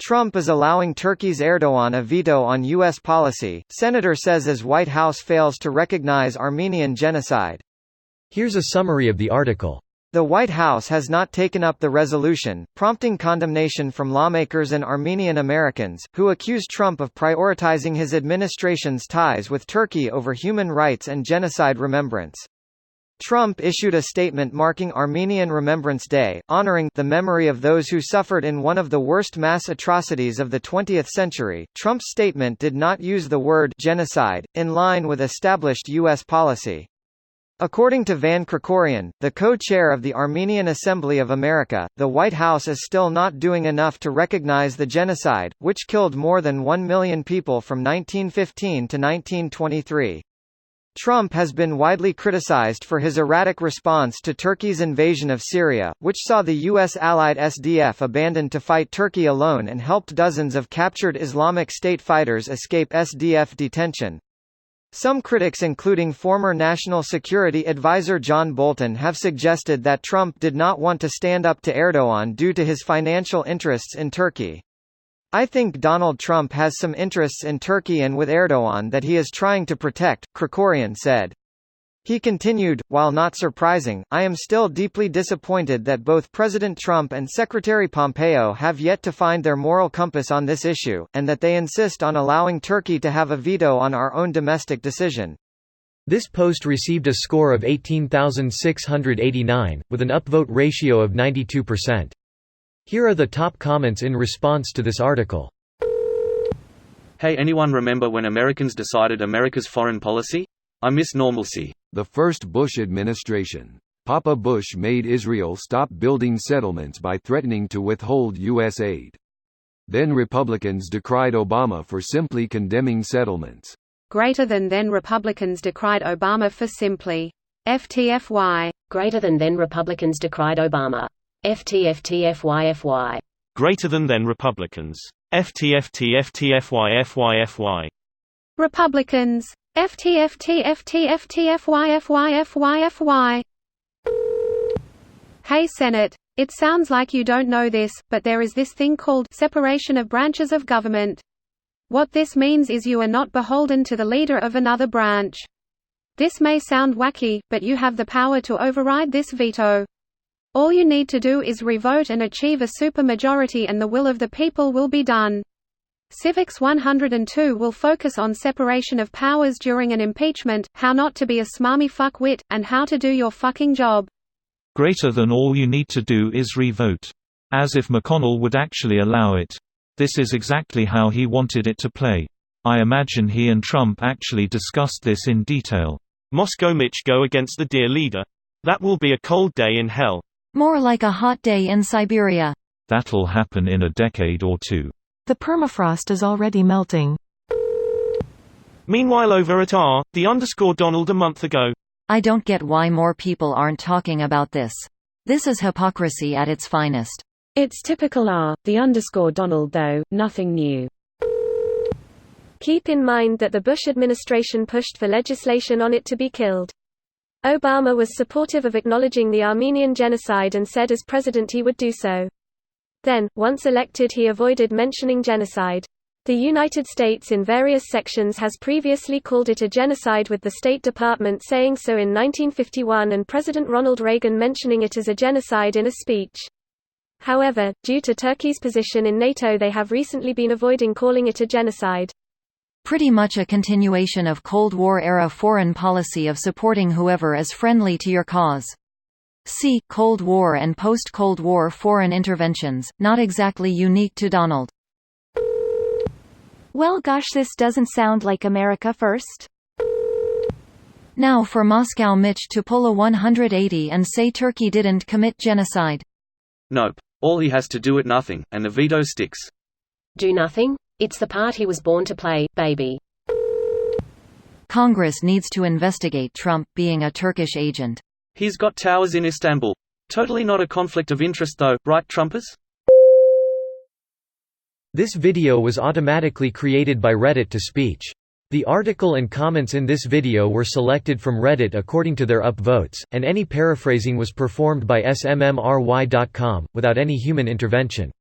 Trump is allowing Turkey's Erdogan a veto on U.S. policy, senator says as White House fails to recognize Armenian genocide. Here's a summary of the article. The White House has not taken up the resolution, prompting condemnation from lawmakers and Armenian Americans, who accuse Trump of prioritizing his administration's ties with Turkey over human rights and genocide remembrance. Trump issued a statement marking Armenian Remembrance Day, honoring the memory of those who suffered in one of the worst mass atrocities of the 20th century. Trump's statement did not use the word genocide, in line with established U.S. policy. According to Van Krikorian, the co-chair of the Armenian Assembly of America, the White House is still not doing enough to recognize the genocide, which killed more than 1 million people from 1915 to 1923. Trump has been widely criticized for his erratic response to Turkey's invasion of Syria, which saw the U.S.-allied SDF abandoned to fight Turkey alone and helped dozens of captured Islamic State fighters escape SDF detention. Some critics including former National Security Advisor John Bolton have suggested that Trump did not want to stand up to Erdogan due to his financial interests in Turkey. I think Donald Trump has some interests in Turkey and with Erdogan that he is trying to protect, Krikorian said. He continued, while not surprising, I am still deeply disappointed that both President Trump and Secretary Pompeo have yet to find their moral compass on this issue, and that they insist on allowing Turkey to have a veto on our own domestic decision. This post received a score of 18,689, with an upvote ratio of 92%. Here are the top comments in response to this article. Hey, anyone remember when Americans decided America's foreign policy? I miss normalcy. The first Bush administration. Papa Bush made Israel stop building settlements by threatening to withhold U.S. aid. Then Republicans decried Obama for simply condemning settlements. Greater than Republicans decried Obama for simply FTFY. Greater than Republicans decried Obama. FTFTFYFY. Greater than Republicans. FTFTFTFYFYFY. Republicans. FTFTFTFTFYFYFYFY. Hey Senate. It sounds like you don't know this, but there is this thing called separation of branches of government. What this means is you are not beholden to the leader of another branch. This may sound wacky, but you have the power to override this veto. All you need to do is revote and achieve a supermajority and the will of the people will be done. Civics 102 will focus on separation of powers during an impeachment, how not to be a smarmy fuckwit, and how to do your fucking job. Greater than all you need to do is revote. As if McConnell would actually allow it. This is exactly how he wanted it to play. I imagine he and Trump actually discussed this in detail. Moscow Mitch go against the dear leader. That will be a cold day in hell. More like a hot day in Siberia. That'll happen in a decade or two. The permafrost is already melting. Meanwhile over at _Donald a month ago. I don't get why more people aren't talking about this. This is hypocrisy at its finest. It's typical _Donald though, nothing new. Keep in mind that the Bush administration pushed for legislation on it to be killed. Obama was supportive of acknowledging the Armenian genocide and said as president he would do so. Then, once elected he avoided mentioning genocide. The United States in various sections has previously called it a genocide, with the State Department saying so in 1951 and President Ronald Reagan mentioning it as a genocide in a speech. However, due to Turkey's position in NATO they have recently been avoiding calling it a genocide. Pretty much a continuation of Cold War-era foreign policy of supporting whoever is friendly to your cause. See, Cold War and post-Cold War foreign interventions, not exactly unique to Donald. Well gosh, this doesn't sound like America first. Now for Moscow Mitch to pull a 180 and say Turkey didn't commit genocide. Nope. All he has to do is nothing, and the veto sticks. Do nothing? It's the part he was born to play, baby. Congress needs to investigate Trump being a Turkish agent. He's got towers in Istanbul. Totally not a conflict of interest though, right Trumpers? This video was automatically created by Reddit to speech. The article and comments in this video were selected from Reddit according to their upvotes, and any paraphrasing was performed by smmry.com, without any human intervention.